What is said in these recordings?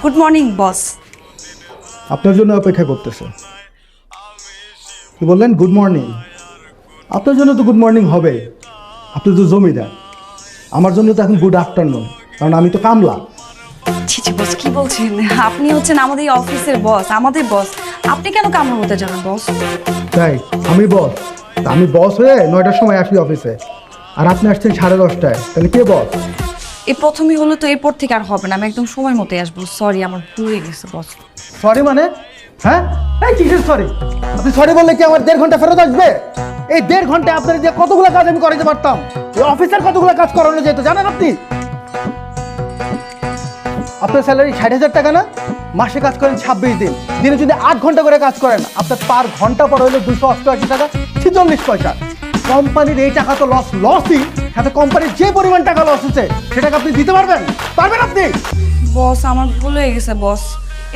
Good morning boss. আপনার জন্য অপেক্ষা করতেছে। কি বললেন? Good morning. আপনার জন্য তো গুড মর্নিং হবে, আপনি তো জমিদার। আমার জন্য তো এখন গুড আফটারনুন, কারণ আমি তো কামলা। ছি ছি বস, কি বলছেন? আপনি হচ্ছেন আমাদের এই অফিসের বস, আমাদের বস। আপনি কেন কামড় হতে যাবেন বস? তাই আমি বস? আমি বস হয়ে 9টার সময় আসি অফিসে, আর আপনি আসছেন 10:30টায়, তাহলে কে বস? এই প্রথমই হলো তো, এরপর থেকে আর হবে না। আমি একদম সময় মতো আসবো। সরি, আমার ভুল হয়ে গেছে বস। সরি মানে? হ্যাঁ, এই কিসের সরি? আপনি সরি বললে কি আমার 1.5 ঘন্টা ফেরত আসবে? এই 1.5 ঘন্টায় আপনার যে কতগুলো কাজ আমি করাতে পারতাম, এই অফিসের কতগুলো কাজ করানো যেত জানেন আপনি? আপনার স্যালারি 60,000 টাকা না? মাসে কাজ করেন 26 দিন, দিনে যদি 8 ঘন্টা করে কাজ করেন, আপনার পার ঘন্টা পর হলো 288 টাকা 46 পয়সা। কোম্পানির এই টাকা তো লসই, সাথে কোম্পানির যে পরিমাণ টাকা লস হচ্ছে সেটাকে আপনি দিতে পারবেন? পারবেন আপনি? বস, আমার ভুল হয়ে গেছে বস।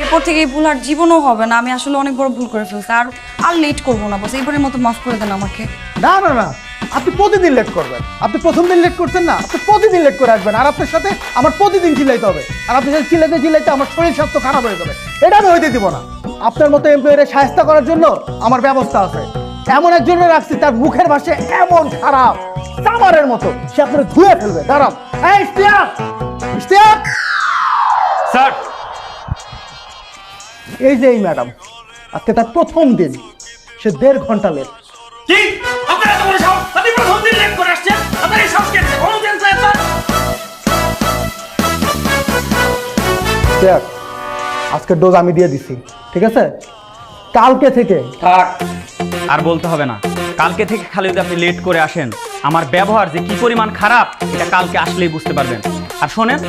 এরপর থেকে এই ভুল আর জীবনও হবে না। আমি আসলে অনেক বড় ভুল করে ফেলছি। আর আর লেট করবো না বস। এইবারের মতো মাফ করে দেন আমাকে। না না না, আপনি প্রতিদিন লেট করবেন। আপনি প্রথম দিন লেট করছেন না, আপনি প্রতিদিন লেট করে আসবেন। আর আপনার সাথে আমার প্রতিদিন চিল্লাইতে হবে, আর আপনার সাথে চিল্লাইতে চিল্লাইতে আমার শরীর স্বাস্থ্য খারাপ হয়ে যাবে। এটা আমি হইতে দিব না। আপনার মতো এমপ্লয়ির সাহায্য করার জন্য আমার ব্যবস্থা আছে। এমন একজনে রাখছি, তার মুখের ভাষা এমন খারাপ, তামারের মতো, সে আপনার ধুয়ে ফেলবে। দাঁড়ান। এই ইশতিয়াক, ইশতিয়াক স্যার, এই যে এই ম্যাডাম, আজকে তার প্রথম দিন, সে 1.5 ঘন্টা লেট। কি আপনার এত বড় সাহস? আপনি প্রথম দিন লেট করে আসছেন? আপনার এই সাহস কে দিয়েছে? কোনো চেঞ্জ নাই স্যার? দেখ, আজকের ডোজ আমি দিয়ে দিছি, ঠিক আছে? কালকে থেকে থাক, আর বলতে হবে না। কালকে থেকে খালি যদি আপনি লেট করে আসেন, আমার ব্যবহার যে কি পরিমাণ খারাপ এটা কালকে আসলেই বুঝতে পারবেন। আর শোনেন,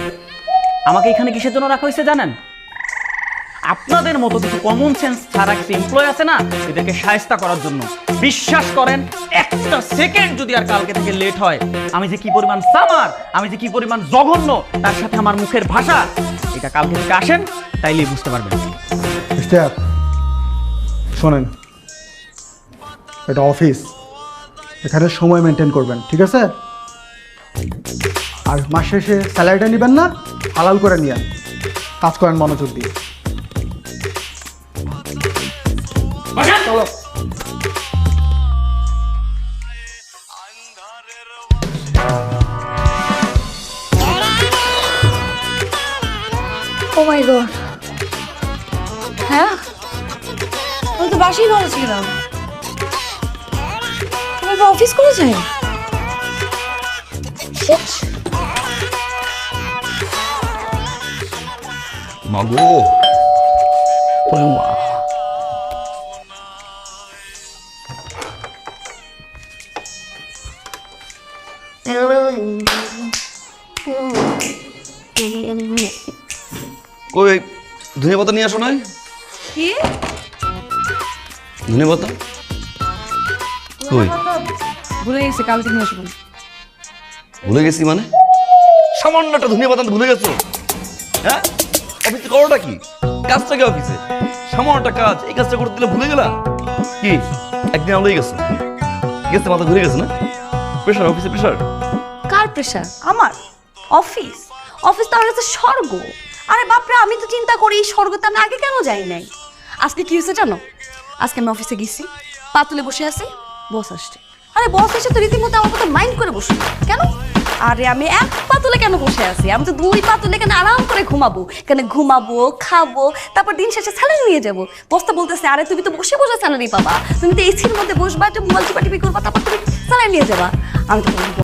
আমাকে এখানে কিসের জন্য রাখা হয়েছে জানেন? আপনাদের মতো কিছু কমন সেন্স ছাড়া কিছু এমপ্লয় আছে না, এদেরকে শায়েস্তা করার জন্য। বিশ্বাস করেন, একটা সেকেন্ড যদি আর কালকে থেকে লেট হয়, আমি যে কি পরিমাণ সামার, আমি যে কি পরিমাণ জঘন্য, তার সাথে আমার মুখের ভাষা, এটা কালকে থেকে আসেন তাইলেই বুঝতে পারবেন। ইশতিয়াক, শোনেন, এটা অফিস, এখানে সময় মেনটেন করবেন, ঠিক আছে? আর মাস শেষে স্যালারিটা নেবেন না, হালাল করে নিয়ে কাজ করেন মনোযোগ দিয়ে। চলো। ও মাই গড। হ্যাঁ, আমি তো বাসেই ভালো ছিলাম। তুমি অফিস করে যাই? মাগো, ওরে মা। কই ধনে পাতা নিয়ে আসো নাই? কি? ধনে পাতা কই? ভুলে গেছি, কালকে নিয়ে আসবো। ভুলে গেছি মানে? সামান্য একটা ধনে পাতা ভুলে গেছো? হ্যাঁ, অফিসে করোটা কি? কাজটা কি অফিসে? সামান্য একটা কাজ, এই কাজটা করতে দিলে ভুলে গেলা? কি একদিন আমলেই গেছো? গেছে, মাথা ঘুরে গেছে না? প্রেশার, অফিসে প্রেশার। কার প্রেশার? আমার অফিস? অফিস তো আমার কাছে স্বর্গ। আরে বাপরে, আমি তো চিন্তা করি এই স্বর্গতে আমি আগে কেন যাই নাই। আজকে কি হয়েছে জানো? আজকে আমি অফিসে গেছি, পাতুলে বসে আছি, বস আসছে। আরে বস এসে তো রীতিমতো আমার কথা মাইন্ড করে বসে। কেন? আরে আমি এক পাতুলে কেন বসে আছি? আমি তো 2 পাতুলে কেন আরাম করে ঘুমাবো, কেন ঘুমাবো, খাবো, তারপর দিন শেষে স্যালারি নিয়ে যাবো। বসটা বলতেছে, আরে তুমি তো বসে বসে স্যালারি পাবা, তুমি তো এসির মধ্যে বসবা, একটু মোবাইল টিপা টিপি করবা, তারপর তুমি স্যালারি নিয়ে যাবা। আমি তো